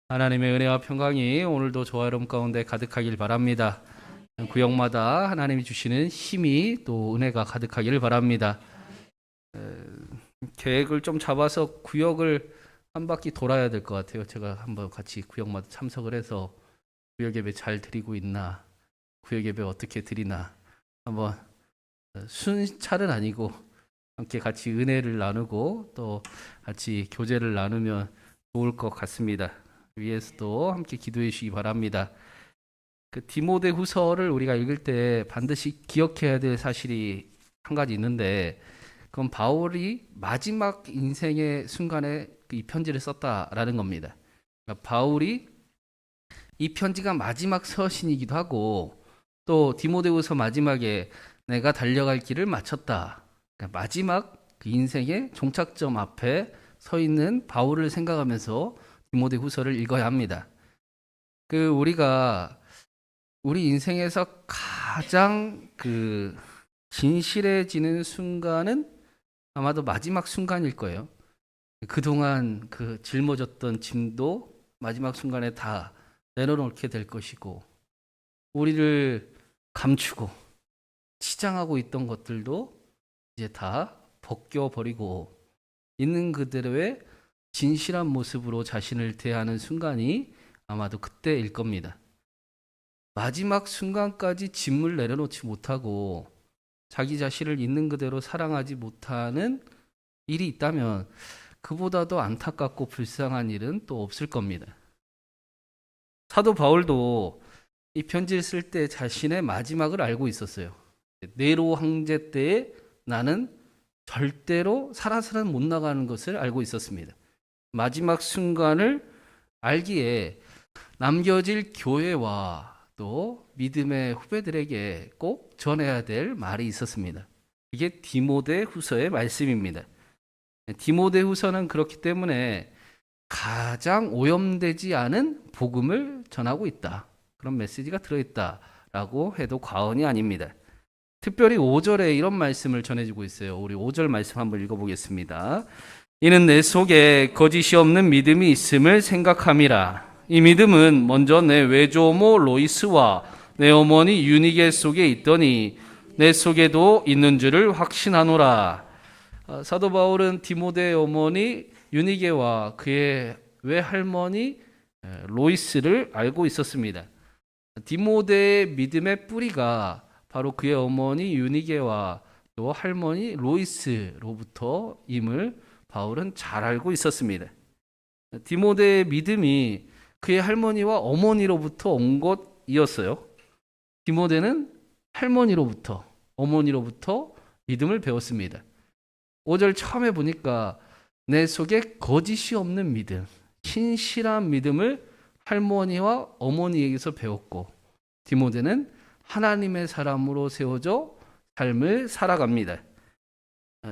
하나님의 은혜와 평강이 오늘도 저와 여러분 가운데 가득하길 바랍니다. 구역마다 하나님이 주시는 힘이 또 은혜가 가득하기를 바랍니다. 계획을 좀 잡아서 구역을 한 바퀴 돌아야 될 것 같아요. 제가 한번 같이 구역마다 참석을 해서 구역 예배 잘 드리고 있나, 구역 예배 어떻게 드리나 한번 순찰은 아니고 함께 같이 은혜를 나누고 또 같이 교제를 나누면 좋을 것 같습니다. 위에서도 함께 기도해 주시기 바랍니다. 그 디모데후서를 우리가 읽을 때 반드시 기억해야 될 사실이 한 가지 있는데, 그건 바울이 마지막 인생의 순간에 이 편지를 썼다라는 겁니다. 그러니까 바울이 이 편지가 마지막 서신이기도 하고, 또 디모데후서 마지막에 내가 달려갈 길을 마쳤다. 그러니까 마지막 그 인생의 종착점 앞에 서 있는 바울을 생각하면서 디모데후서를 읽어야 합니다. 우리가 우리 인생에서 가장 진실해지는 순간은 아마도 마지막 순간일 거예요. 그동안 짊어졌던 짐도 마지막 순간에 다 내려놓게 될 것이고, 우리를 감추고 치장하고 있던 것들도 이제 다 벗겨버리고 있는 그대로의 진실한 모습으로 자신을 대하는 순간이 아마도 그때일 겁니다. 마지막 순간까지 짐을 내려놓지 못하고 자기 자신을 있는 그대로 사랑하지 못하는 일이 있다면 그보다도 안타깝고 불쌍한 일은 또 없을 겁니다. 사도 바울도 이 편지를 쓸 때 자신의 마지막을 알고 있었어요. 네로 황제 때에 나는 절대로 살아서는 못 나가는 것을 알고 있었습니다. 마지막 순간을 알기에 남겨질 교회와 또 믿음의 후배들에게 꼭 전해야 될 말이 있었습니다. 이게 디모데후서의 말씀입니다. 디모데후서는 그렇기 때문에 가장 오염되지 않은 복음을 전하고 있다. 그런 메시지가 들어있다라고 해도 과언이 아닙니다. 특별히 5절에 이런 말씀을 전해주고 있어요. 우리 5절 말씀 한번 읽어보겠습니다. 이는 내 속에 거짓이 없는 믿음이 있음을 생각함이라. 이 믿음은 먼저 내 외조모 로이스와 내 어머니 유니게 속에 있더니 내 속에도 있는 줄을 확신하노라. 사도 바울은 디모데의 어머니 유니게와 그의 외할머니 로이스를 알고 있었습니다. 디모데의 믿음의 뿌리가 바로 그의 어머니 유니게와 또 할머니 로이스로부터 임을 바울은 잘 알고 있었습니다. 디모데의 믿음이 그의 할머니와 어머니로부터 온 것이었어요. 디모데는 할머니로부터, 어머니로부터 믿음을 배웠습니다. 5절 처음에 보니까 내 속에 거짓이 없는 믿음, 신실한 믿음을 할머니와 어머니에게서 배웠고, 디모데는 하나님의 사람으로 세워져 삶을 살아갑니다.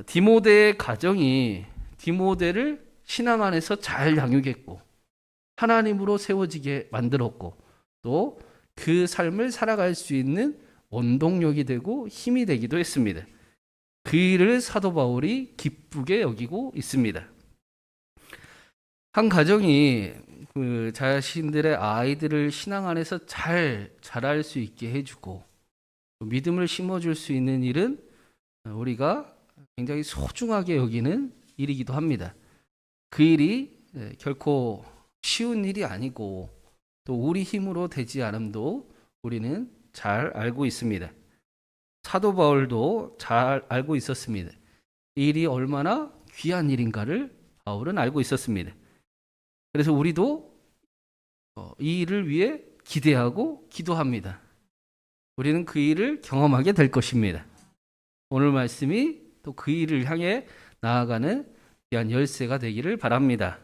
디모데의 가정이 디모데를 신앙 안에서 잘 양육했고 하나님으로 세워지게 만들었고, 또 그 삶을 살아갈 수 있는 원동력이 되고 힘이 되기도 했습니다. 그 일을 사도 바울이 기쁘게 여기고 있습니다. 한 가정이 자신들의 아이들을 신앙 안에서 잘 자랄 수 있게 해주고 믿음을 심어줄 수 있는 일은 우리가 굉장히 소중하게 여기는 일이기도 합니다. 그 일이 결코 쉬운 일이 아니고 또 우리 힘으로 되지 않음도 우리는 잘 알고 있습니다. 사도 바울도 잘 알고 있었습니다. 이 일이 얼마나 귀한 일인가를 바울은 알고 있었습니다. 그래서 우리도 이 일을 위해 기대하고 기도합니다. 우리는 그 일을 경험하게 될 것입니다. 오늘 말씀이 또 그 일을 향해 나아가는 귀한 열쇠가 되기를 바랍니다.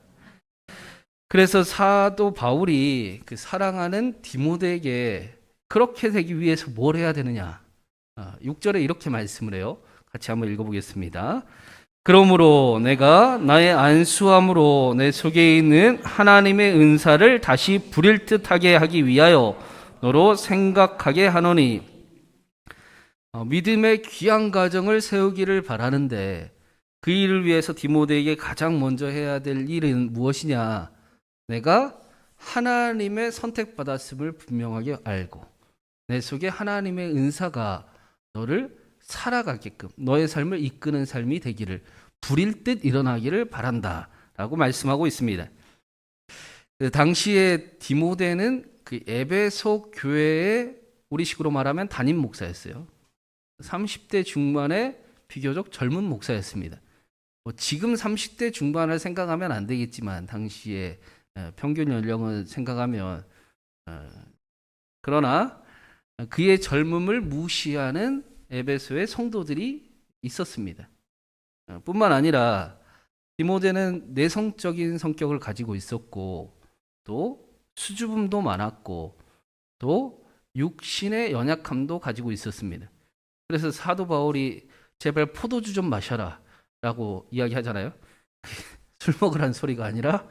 그래서 사도 바울이 사랑하는 디모데에게 그렇게 되기 위해서 뭘 해야 되느냐? 6절에 이렇게 말씀을 해요. 같이 한번 읽어보겠습니다. 그러므로 내가 나의 안수함으로 내 속에 있는 하나님의 은사를 다시 부릴 듯하게 하기 위하여 너로 생각하게 하노니, 믿음의 귀한 가정을 세우기를 바라는데 그 일을 위해서 디모데에게 가장 먼저 해야 될 일은 무엇이냐? 내가 하나님의 선택받았음을 분명하게 알고 내 속에 하나님의 은사가 너를 살아가게끔 너의 삶을 이끄는 삶이 되기를 불일 듯 일어나기를 바란다 라고 말씀하고 있습니다. 그 당시에 디모데는 그 에베소 교회의 우리식으로 말하면 담임 목사였어요. 30대 중반의 비교적 젊은 목사였습니다. 지금 30대 중반을 생각하면 안 되겠지만 당시에 평균 연령을 생각하면 그러나 그의 젊음을 무시하는 에베소의 성도들이 있었습니다. 뿐만 아니라 디모데는 내성적인 성격을 가지고 있었고 또 수줍음도 많았고 또 육신의 연약함도 가지고 있었습니다. 그래서 사도 바울이 제발 포도주 좀 마셔라 라고 이야기하잖아요. 술 먹으란 소리가 아니라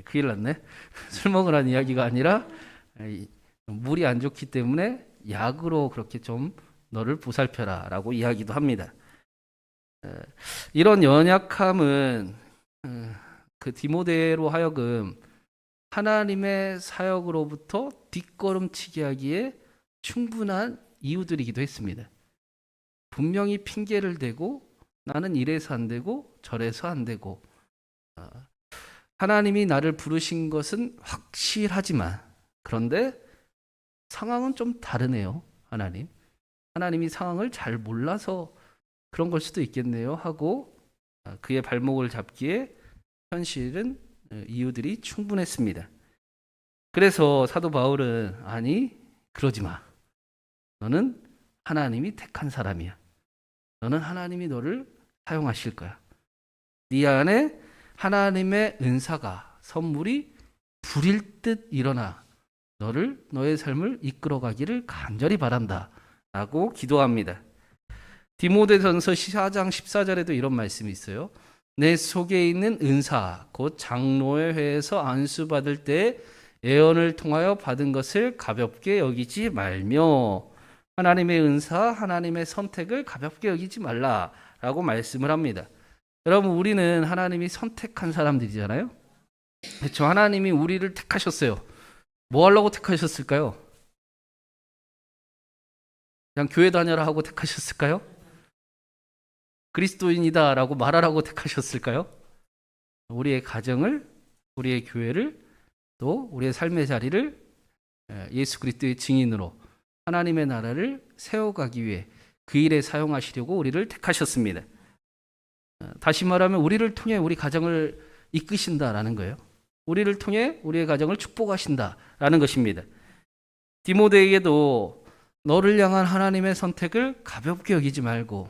큰일 났네. 술 먹으란 이야기가 아니라 물이 안 좋기 때문에 약으로 그렇게 좀 너를 보살펴라 라고 이야기도 합니다. 이런 연약함은 그 디모데로 하여금 하나님의 사역으로부터 뒷걸음치게 하기에 충분한 이유들이기도 했습니다. 분명히 핑계를 대고 나는 이래서 안 되고 저래서 안 되고 하나님이 나를 부르신 것은 확실하지만 그런데 상황은 좀 다르네요. 하나님이 상황을 잘 몰라서 그런 걸 수도 있겠네요 하고 그의 발목을 잡기에 현실은 이유들이 충분했습니다. 그래서 사도 바울은 아니 그러지 마. 너는 하나님이 택한 사람이야. 너는 하나님이 너를 사용하실 거야. 네 안에 하나님의 은사가 선물이 불일 듯 일어나 너의 삶을 이끌어가기를 간절히 바란다 라고 기도합니다. 디모데전서 4장 14절에도 이런 말씀이 있어요. 내 속에 있는 은사 곧 장로의 회에서 안수받을 때 예언을 통하여 받은 것을 가볍게 여기지 말며 하나님의 은사, 하나님의 선택을 가볍게 여기지 말라라고 말씀을 합니다. 여러분 우리는 하나님이 선택한 사람들이잖아요. 그렇죠? 하나님이 우리를 택하셨어요. 뭐 하려고 택하셨을까요? 그냥 교회 다녀라 하고 택하셨을까요? 그리스도인이다라고 말하라고 택하셨을까요? 우리의 가정을, 우리의 교회를, 또 우리의 삶의 자리를 예수 그리스도의 증인으로 하나님의 나라를 세워가기 위해 그 일에 사용하시려고 우리를 택하셨습니다. 다시 말하면 우리를 통해 우리 가정을 이끄신다라는 거예요. 우리를 통해 우리의 가정을 축복하신다라는 것입니다. 디모데에게도 너를 향한 하나님의 선택을 가볍게 여기지 말고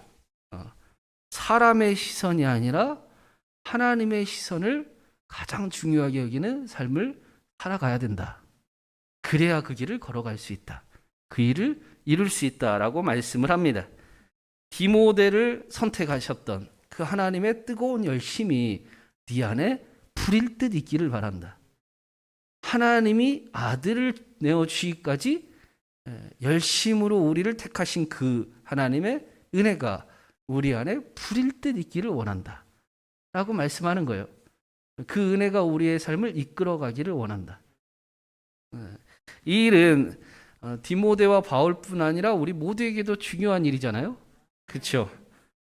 사람의 시선이 아니라 하나님의 시선을 가장 중요하게 여기는 삶을 살아가야 된다. 그래야 그 길을 걸어갈 수 있다. 그 일을 이룰 수 있다라고 말씀을 합니다. 디모데를 선택하셨던 그 하나님의 뜨거운 열심이 네 안에 불일 듯 있기를 바란다. 하나님이 아들을 내어주기까지 열심으로 우리를 택하신 그 하나님의 은혜가 우리 안에 불일 듯 있기를 원한다 라고 말씀하는 거예요. 그 은혜가 우리의 삶을 이끌어가기를 원한다. 이 일은 디모데와 바울뿐 아니라 우리 모두에게도 중요한 일이잖아요. 그렇죠?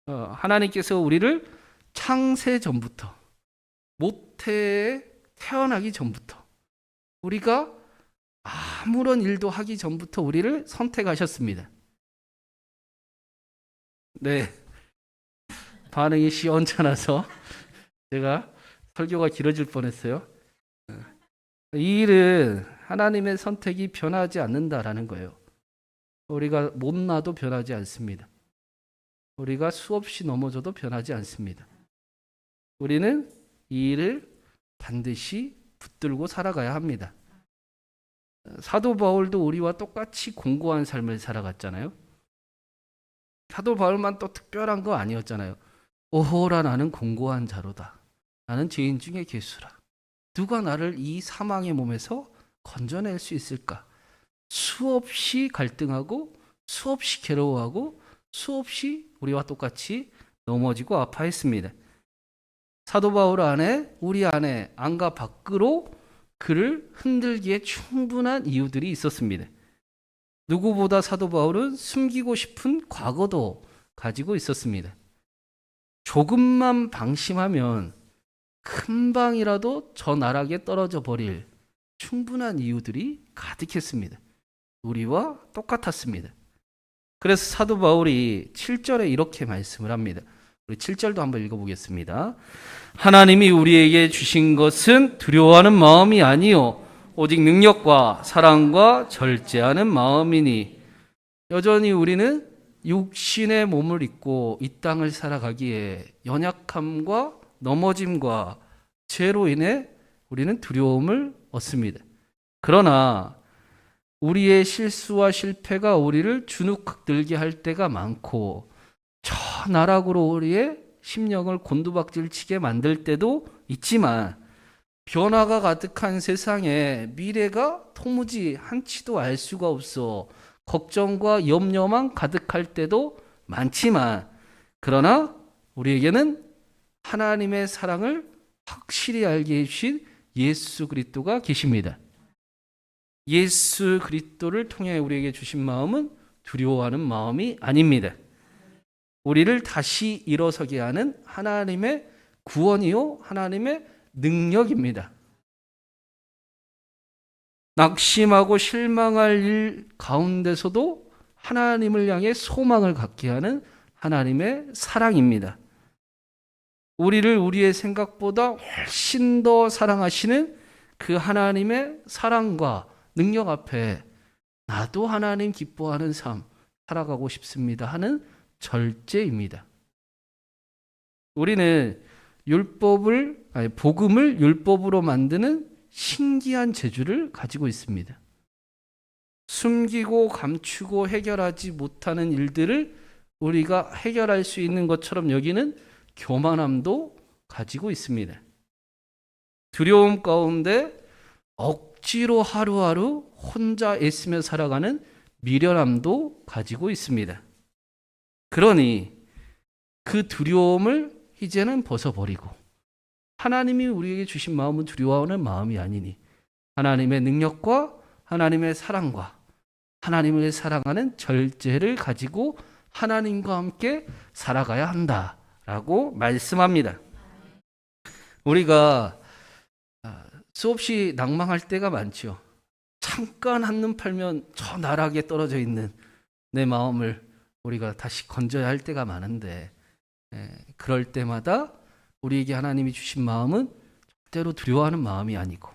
하나님께서 우리를 창세 전부터 모태에 태어나기 전부터 우리가 아무런 일도 하기 전부터 우리를 선택하셨습니다. 네, 반응이 시원찮아서 제가 설교가 길어질 뻔했어요. 이 일은 하나님의 선택이 변하지 않는다라는 거예요. 우리가 못나도 변하지 않습니다. 우리가 수없이 넘어져도 변하지 않습니다. 우리는 이 일을 반드시 붙들고 살아가야 합니다. 사도 바울도 우리와 똑같이 공고한 삶을 살아갔잖아요. 사도 바울만 또 특별한 거 아니었잖아요. 오호라 나는 공고한 자로다. 나는 죄인 중에 괴수라. 누가 나를 이 사망의 몸에서 건져낼 수 있을까? 수없이 갈등하고 수없이 괴로워하고 수없이 우리와 똑같이 넘어지고 아파했습니다. 사도 바울 안에 우리 안에 안과 밖으로 그를 흔들기에 충분한 이유들이 있었습니다. 누구보다 사도 바울은 숨기고 싶은 과거도 가지고 있었습니다. 조금만 방심하면 금방이라도 저 나락에 떨어져 버릴 충분한 이유들이 가득했습니다. 우리와 똑같았습니다. 그래서 사도 바울이 7절에 이렇게 말씀을 합니다. 우리 7절도 한번 읽어보겠습니다. 하나님이 우리에게 주신 것은 두려워하는 마음이 아니요 오직 능력과 사랑과 절제하는 마음이니. 여전히 우리는 육신의 몸을 입고 이 땅을 살아가기에 연약함과 넘어짐과 죄로 인해 우리는 두려움을 얻습니다. 그러나 우리의 실수와 실패가 우리를 주눅들게 할 때가 많고 저 나락으로 우리의 심령을 곤두박질 치게 만들 때도 있지만 변화가 가득한 세상에 미래가 도무지 한치도 알 수가 없어 걱정과 염려만 가득할 때도 많지만 그러나 우리에게는 하나님의 사랑을 확실히 알게 해주신 예수 그리스도가 계십니다. 예수 그리스도를 통해 우리에게 주신 마음은 두려워하는 마음이 아닙니다. 우리를 다시 일어서게 하는 하나님의 구원이요 하나님의 능력입니다. 낙심하고 실망할 일 가운데서도 하나님을 향해 소망을 갖게 하는 하나님의 사랑입니다. 우리를 우리의 생각보다 훨씬 더 사랑하시는 그 하나님의 사랑과 능력 앞에 나도 하나님 기뻐하는 삶 살아가고 싶습니다 하는 절제입니다. 우리는 복음을 율법으로 만드는 신기한 재주를 가지고 있습니다. 숨기고 감추고 해결하지 못하는 일들을 우리가 해결할 수 있는 것처럼 여기는 교만함도 가지고 있습니다. 두려움 가운데 억지로 하루하루 혼자 애쓰며 살아가는 미련함도 가지고 있습니다. 그러니 그 두려움을 이제는 벗어버리고 하나님이 우리에게 주신 마음은 두려워하는 마음이 아니니 하나님의 능력과 하나님의 사랑과 하나님을 사랑하는 절제를 가지고 하나님과 함께 살아가야 한다라고 말씀합니다. 우리가 수없이 낭망할 때가 많죠. 잠깐 한눈 팔면 저 나락에 떨어져 있는 내 마음을 우리가 다시 건져야 할 때가 많은데 그럴 때마다 우리에게 하나님이 주신 마음은 절대로 두려워하는 마음이 아니고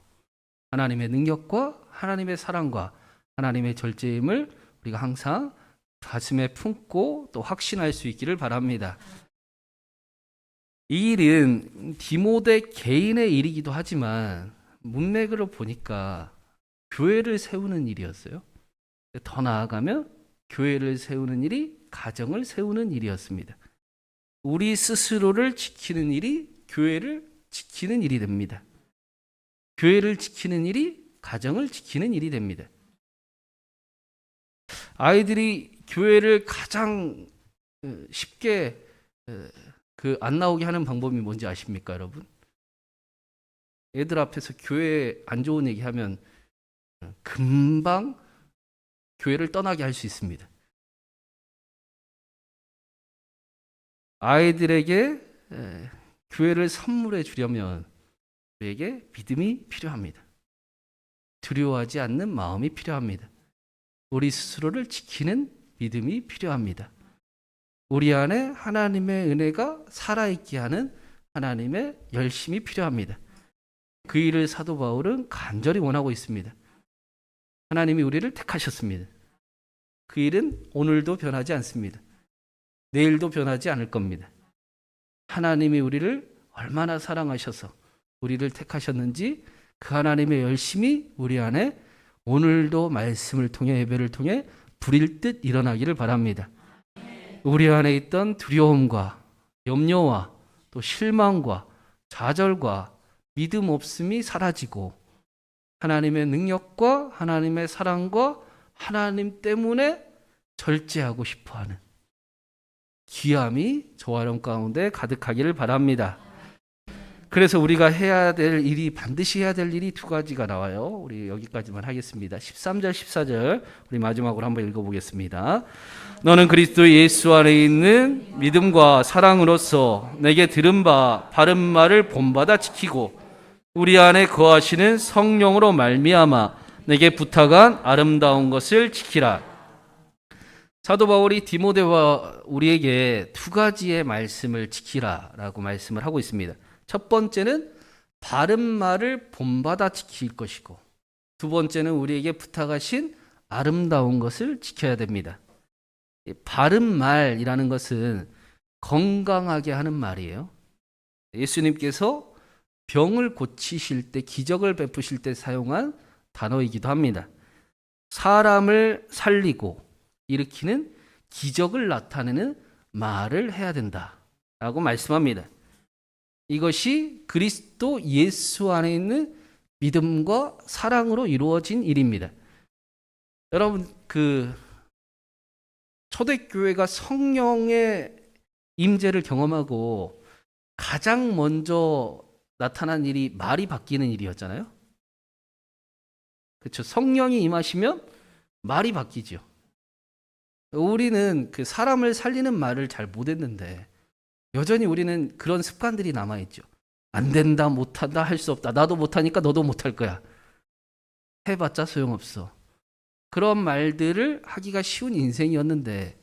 하나님의 능력과 하나님의 사랑과 하나님의 절제임을 우리가 항상 가슴에 품고 또 확신할 수 있기를 바랍니다. 이 일은 디모데 개인의 일이기도 하지만 문맥으로 보니까 교회를 세우는 일이었어요. 더 나아가면 교회를 세우는 일이 가정을 세우는 일이었습니다. 우리 스스로를 지키는 일이 교회를 지키는 일이 됩니다. 교회를 지키는 일이 가정을 지키는 일이 됩니다. 아이들이 교회를 가장 쉽게 안 나오게 하는 방법이 뭔지 아십니까, 여러분? 애들 앞에서 교회 안 좋은 얘기 하면 금방 교회를 떠나게 할 수 있습니다. 아이들에게 교회를 선물해 주려면 우리에게 믿음이 필요합니다. 두려워하지 않는 마음이 필요합니다. 우리 스스로를 지키는 믿음이 필요합니다. 우리 안에 하나님의 은혜가 살아있게 하는 하나님의 열심이 필요합니다. 그 일을 사도 바울은 간절히 원하고 있습니다. 하나님이 우리를 택하셨습니다. 그 일은 오늘도 변하지 않습니다. 내일도 변하지 않을 겁니다. 하나님이 우리를 얼마나 사랑하셔서 우리를 택하셨는지 그 하나님의 열심이 우리 안에 오늘도 말씀을 통해 예배를 통해 불일 듯 일어나기를 바랍니다. 우리 안에 있던 두려움과 염려와 또 실망과 좌절과 믿음 없음이 사라지고 하나님의 능력과 하나님의 사랑과 하나님 때문에 절제하고 싶어하는 귀함이 저와 여러분 가운데 가득하기를 바랍니다. 그래서 우리가 해야 될 일이, 반드시 해야 될 일이 두 가지가 나와요. 우리 여기까지만 하겠습니다. 13절 14절 우리 마지막으로 한번 읽어보겠습니다. 너는 그리스도 예수 안에 있는 믿음과 사랑으로서 내게 들은 바 바른 말을 본받아 지키고 우리 안에 거하시는 성령으로 말미암아 내게 부탁한 아름다운 것을 지키라. 사도 바울이 디모데와 우리에게 두 가지의 말씀을 지키라라고 말씀을 하고 있습니다. 첫 번째는 바른 말을 본받아 지킬 것이고, 두 번째는 우리에게 부탁하신 아름다운 것을 지켜야 됩니다. 바른 말이라는 것은 건강하게 하는 말이에요. 예수님께서 병을 고치실 때, 기적을 베푸실 때 사용한 단어이기도 합니다. 사람을 살리고 일으키는 기적을 나타내는 말을 해야 된다라고 말씀합니다. 이것이 그리스도 예수 안에 있는 믿음과 사랑으로 이루어진 일입니다. 여러분, 초대교회가 성령의 임재를 경험하고 가장 먼저 나타난 일이 말이 바뀌는 일이었잖아요. 그렇죠. 성령이 임하시면 말이 바뀌죠. 우리는 그 사람을 살리는 말을 잘 못했는데 여전히 우리는 그런 습관들이 남아있죠. 안 된다, 못한다, 할 수 없다. 나도 못하니까 너도 못할 거야. 해봤자 소용없어. 그런 말들을 하기가 쉬운 인생이었는데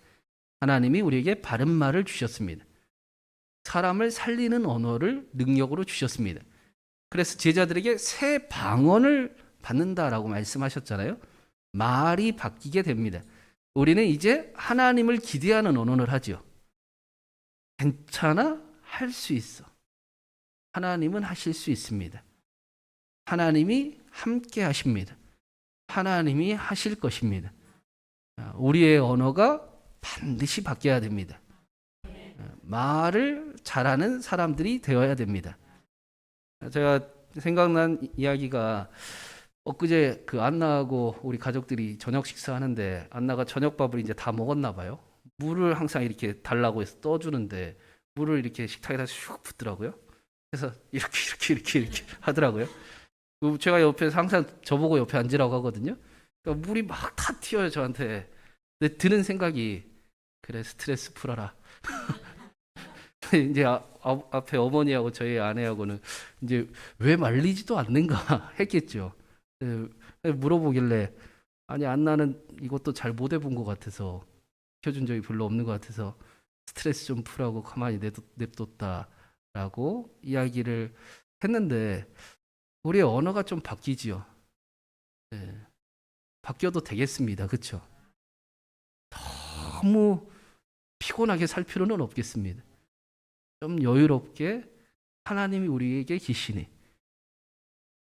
하나님이 우리에게 바른 말을 주셨습니다. 사람을 살리는 언어를 능력으로 주셨습니다. 그래서 제자들에게 새 방언을 받는다라고 말씀하셨잖아요. 말이 바뀌게 됩니다. 우리는 이제 하나님을 기대하는 언어를 하죠. 괜찮아? 할 수 있어. 하나님은 하실 수 있습니다. 하나님이 함께 하십니다. 하나님이 하실 것입니다. 우리의 언어가 반드시 바뀌어야 됩니다. 말을 잘하는 사람들이 되어야 됩니다. 제가 생각난 이야기가 엊그제 안나하고 우리 가족들이 저녁 식사하는데 안나가 저녁밥을 이제 다 먹었나 봐요. 물을 항상 이렇게 달라고 해서 떠주는데 물을 이렇게 식탁에다 슉 붓더라고요. 그래서 이렇게 하더라고요. 제가 옆에서 항상 저보고 옆에 앉으라고 하거든요. 그러니까 물이 막 다 튀어요, 저한테. 근데 드는 생각이, 그래, 스트레스 풀어라. 이제 앞에 어머니하고 저희 아내하고는 이제 왜 말리지도 않는가 했겠죠. 물어보길래, 아니, 안나는 이것도 잘 못 해본 것 같아서, 시켜준 적이 별로 없는 것 같아서 스트레스 좀 풀라고 가만히 냅뒀다라고 이야기를 했는데, 우리의 언어가 좀 바뀌지요. 네. 바뀌어도 되겠습니다. 그렇죠? 너무 피곤하게 살 필요는 없겠습니다. 좀 여유롭게 하나님이 우리에게 계시니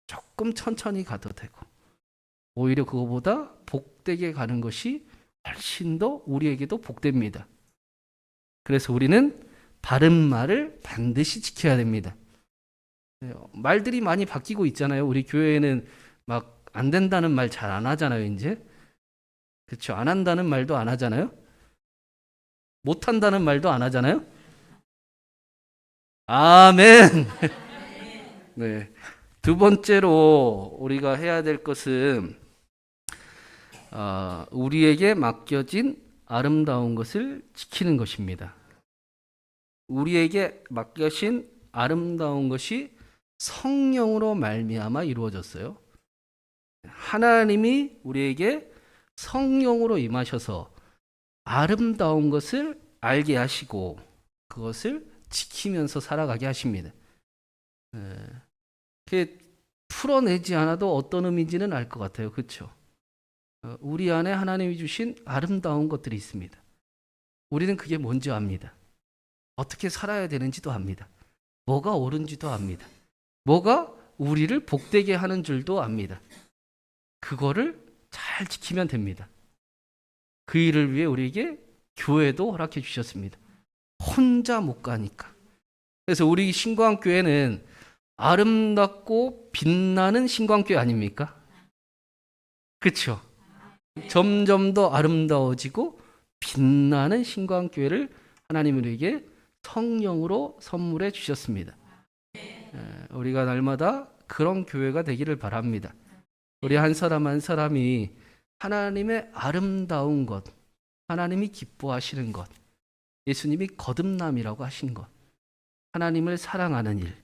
조금 천천히 가도 되고, 오히려 그거보다 복되게 가는 것이 훨씬 더 우리에게도 복됩니다. 그래서 우리는 바른 말을 반드시 지켜야 됩니다. 말들이 많이 바뀌고 있잖아요. 우리 교회에는 막 안 된다는 말 잘 안 하잖아요, 이제. 그렇죠. 안 한다는 말도 안 하잖아요. 못 한다는 말도 안 하잖아요. 아멘. 네. 두 번째로 우리가 해야 될 것은 우리에게 맡겨진 아름다운 것을 지키는 것입니다. 우리에게 맡겨진 아름다운 것이 성령으로 말미암아 이루어졌어요. 하나님이 우리에게 성령으로 임하셔서 아름다운 것을 알게 하시고 그것을 지키면서 살아가게 하십니다. 그게 풀어내지 않아도 어떤 의미인지는 알 것 같아요. 그렇죠? 우리 안에 하나님이 주신 아름다운 것들이 있습니다. 우리는 그게 뭔지 압니다. 어떻게 살아야 되는지도 압니다. 뭐가 옳은지도 압니다. 뭐가 우리를 복되게 하는 줄도 압니다. 그거를 잘 지키면 됩니다. 그 일을 위해 우리에게 교회도 허락해 주셨습니다. 혼자 못 가니까. 그래서 우리 신광교회는 아름답고 빛나는 신광교회 아닙니까? 그렇죠? 점점 더 아름다워지고 빛나는 신광교회를 하나님은 우리에게 성령으로 선물해 주셨습니다. 우리가 날마다 그런 교회가 되기를 바랍니다. 우리 한 사람 한 사람이 하나님의 아름다운 것, 하나님이 기뻐하시는 것, 예수님이 거듭남이라고 하신 것, 하나님을 사랑하는 일,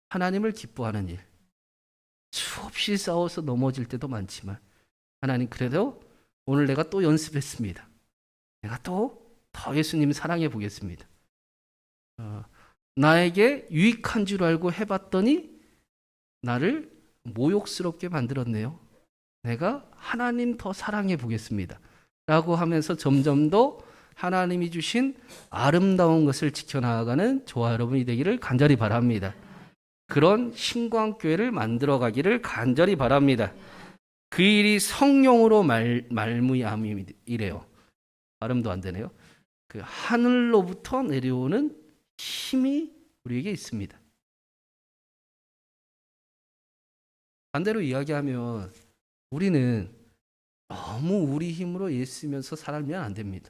하나님을 기뻐하는 일, 수없이 싸워서 넘어질 때도 많지만 하나님 그래도 오늘 내가 또 연습했습니다. 내가 또 더 예수님 사랑해 보겠습니다. 나에게 유익한 줄 알고 해봤더니 나를 모욕스럽게 만들었네요. 내가 하나님 더 사랑해 보겠습니다. 라고 하면서 점점 더 하나님이 주신 아름다운 것을 지켜나가는 저와 여러분이 되기를 간절히 바랍니다. 그런 신광교회를 만들어 가기를 간절히 바랍니다. 그 일이 성령으로 말미암이래요. 발음도 안 되네요. 그 하늘로부터 내려오는 힘이 우리에게 있습니다. 반대로 이야기하면 우리는 너무 우리 힘으로 애쓰면서 살면 안 됩니다.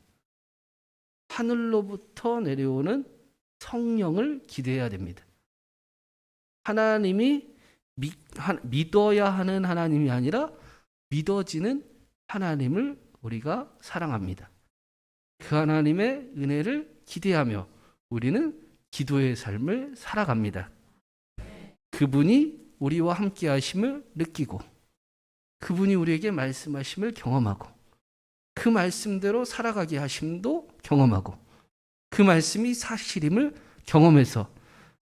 하늘로부터 내려오는 성령을 기대해야 됩니다. 하나님이 믿어야 하는 하나님이 아니라 믿어지는 하나님을 우리가 사랑합니다. 그 하나님의 은혜를 기대하며 우리는 기도의 삶을 살아갑니다. 그분이 우리와 함께 하심을 느끼고 그분이 우리에게 말씀하심을 경험하고 그 말씀대로 살아가게 하심도 경험하고 그 말씀이 사실임을 경험해서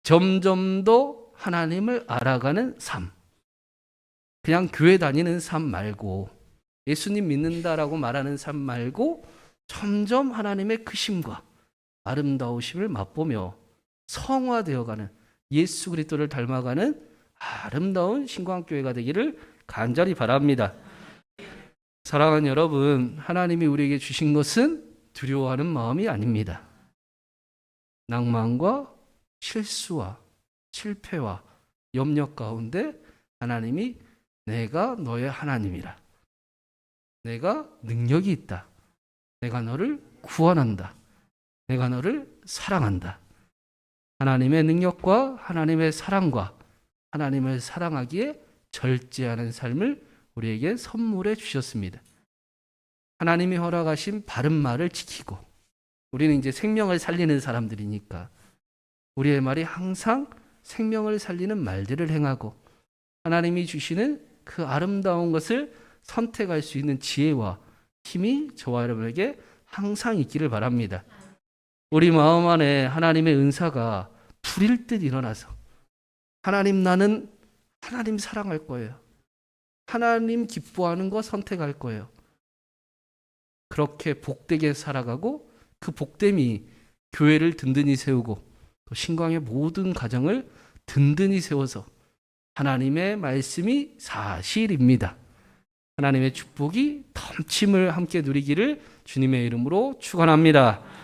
점점 더 하나님을 알아가는 삶. 그냥 교회 다니는 삶 말고 예수님 믿는다라고 말하는 삶 말고 점점 하나님의 크심과 아름다우심을 맛보며 성화되어가는 예수 그리스도를 닮아가는 아름다운 신광교회가 되기를 간절히 바랍니다. 사랑하는 여러분, 하나님이 우리에게 주신 것은 두려워하는 마음이 아닙니다. 낭만과 실수와 실패와 염려 가운데 하나님이 내가 너의 하나님이라. 내가 능력이 있다. 내가 너를 구원한다. 내가 너를 사랑한다. 하나님의 능력과 하나님의 사랑과 하나님을 사랑하기에 절제하는 삶을 우리에게 선물해 주셨습니다. 하나님이 허락하신 바른 말을 지키고 우리는 이제 생명을 살리는 사람들이니까 우리의 말이 항상 생명을 살리는 말들을 행하고 하나님이 주시는 그 아름다운 것을 선택할 수 있는 지혜와 힘이 저와 여러분에게 항상 있기를 바랍니다. 우리 마음 안에 하나님의 은사가 불일 듯 일어나서 하나님 나는 하나님 사랑할 거예요. 하나님 기뻐하는 거 선택할 거예요. 그렇게 복되게 살아가고 그 복됨이 교회를 든든히 세우고 또 신광의 모든 가정을 든든히 세워서 하나님의 말씀이 사실입니다. 하나님의 축복이 넘침을 함께 누리기를 주님의 이름으로 축원합니다.